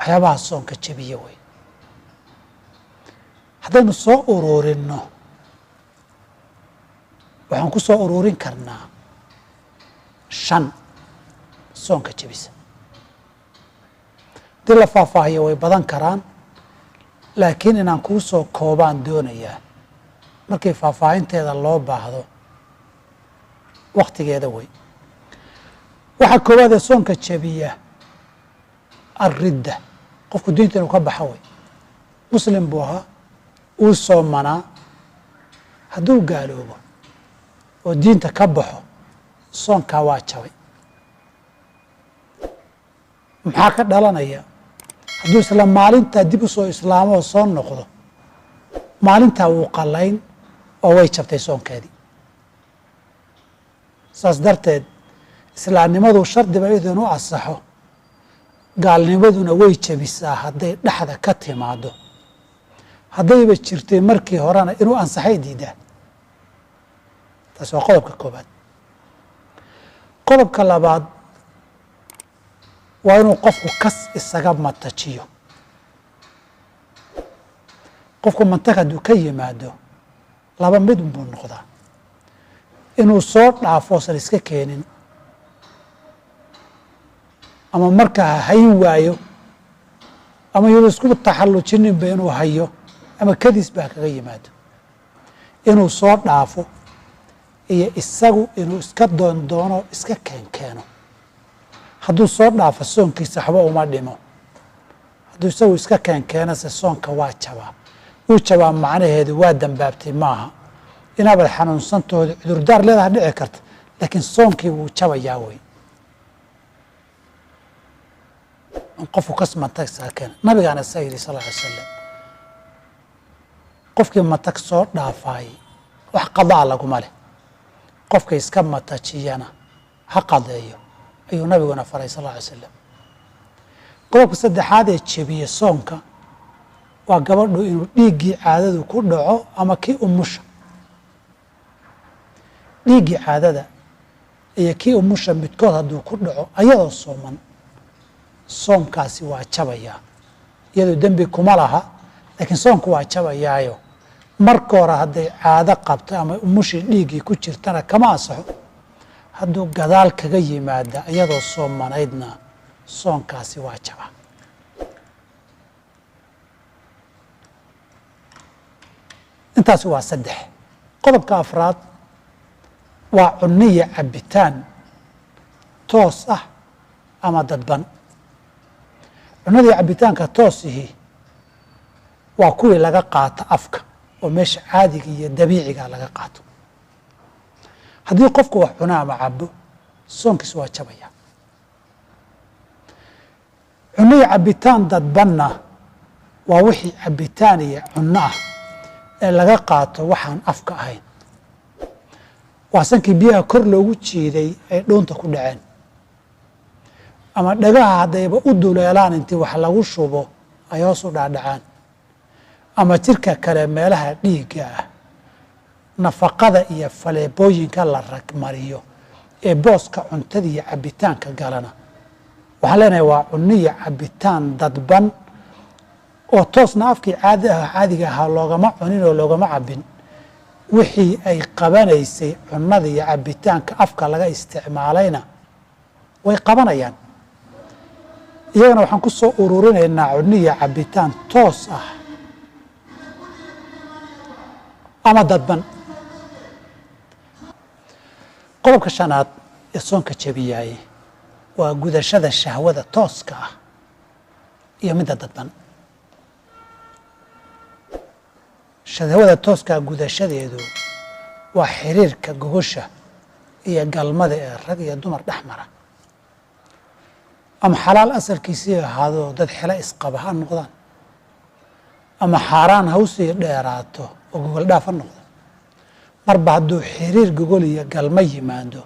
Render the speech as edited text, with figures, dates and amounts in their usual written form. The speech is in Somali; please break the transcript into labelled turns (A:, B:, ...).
A: waxyaabaha soonka jebiye wey. haddaynu soo ururinno waxaan ku soo ururin karnaa 5 soonka jebisa. haddii la faahfaahiyo way badan karaan, laakiin inaan kuu soo koobaan doonayaa markii faahfaahinteeda loo baahdo waktigeeda wey. waxaa koowaad ee soonka jebiya arridda, qofku diinta inuu ka baxa wey. muslim buu ahaa, uu soomanaa, hadduu gaaloobo oo diinta ka baxo soonkaa waa jabay. maxaa ka dhalanaya? hadduu isla maalintaa dib u soo islaamo oo soo noqdo, maalintaa wuu qallayn oo way jabtay soonkeedii. saas darteed islaamnimadu shardiba idin u asaxo, gaalnimaduna way jebisaa hadday dhexda ka timaado. haddayba jirtay markii horena inuu ansaxay diidaa. taas waa qodobka koobaad. qodobka labaad waa inuu qofku kas isaga matajiyo. qofku mantag hadduu ka yimaado 2 mid unbuu noqdaa: inuu soo dhaafo osan iska keenin, ama markaa hayn waayo, ama yuu isku taxallujinninba inuu hayo, ama kadis baa kaga yimaado. inuu soo dhaafo iyo isagu inuu iska doondoono iska keenkeeno. hadduu soo dhaafo soonkiisa waxba uma dhimo. hadduu isagu iska keenkeenase soonka waa jabaa. wuu jabaa macnaheedu waa dambaabtay maaha. inaabad xanuunsantooda cudurdaar leedaha dhici karta, laakiin soonkii wuu jabayaa wey. qofku kas mantag isaga keena. nabigaana saa yidhi sal ly slam, qofkii matag soo dhaafaay wax qadaa laguma leh. qofka iska matajiyana ha qadeeyo ayuu nabiguna faray sal ly slam. qodobka saddexaad ee jebiye soonka waa gabadhu inuu dhiiggii caadadu ku dhaco ama kii umusha. dhiiggii caadada iyo kii umusha midkood hadduu ku dhaco ayadoo sooman, soomkaasi waa jabayaa. iyadoo dembi kuma laha, laakiin soomku waa jabayaayo marka hore hadday caado qabto ama umushii dhiiggii ku jirtana kama ansaxo. hadduu gadaal kaga yimaada iyadoo soomanaydna soonkaasi waa jabaa. intaasi waa 3. qodobka afraad waa cunniya cabitaan toos ah ama dadban. cunnadii cabitaanka toosihii waa kuwii laga qaato afka oo meesha caadiga iyo dabiiciga laga qaato. haddii qofku wax cuno ama cabo, soonkiis waa jabaya. cunniya cabitaan dadbanna waa wixii cabitaan iyo cunno ah ee laga qaato waxaan afka ahayn. waa sankii biyaha kor loogu jiiday ay dhuunta ku dhaceen, ama dhagaha haddayba u duleelaan intii wax lagu shubo ay hoos u dhaadhacaan, ama jirka kale meelaha dhiigga ah nafaqada iyo faleebooyinka la ragmariyo ee booska cuntada iyo cabitaanka galana. waxaan leenahay waa cunniya cabitaan dadban oo toosna afkii caadiga ahaa loogama cunin oo loogama cabin. wixii ay qabanaysay cunnada iyo cabitaanka afka laga isticmaalayna way qabanayaan. iyagana waxaan ku soo ururinaynaa cunniya cabitaan toos ah ama dadban. qodobka 5aad ee soonka jebiyaaye waa gudashada shahwada tooska ah iyo midda dadban. shahwada tooskaa gudashadeedu waa xiriirka gogosha iyo galmada ee rag iyo dumar dhex mara, ama xalaal asalkiisii ahaado dad xelo isqaba ha noqdaan, ama xaaraan ha usii dheeraato oo gogol dhaaf ha noqdo. marba hadduu xiriir gogol iyo galmo yimaado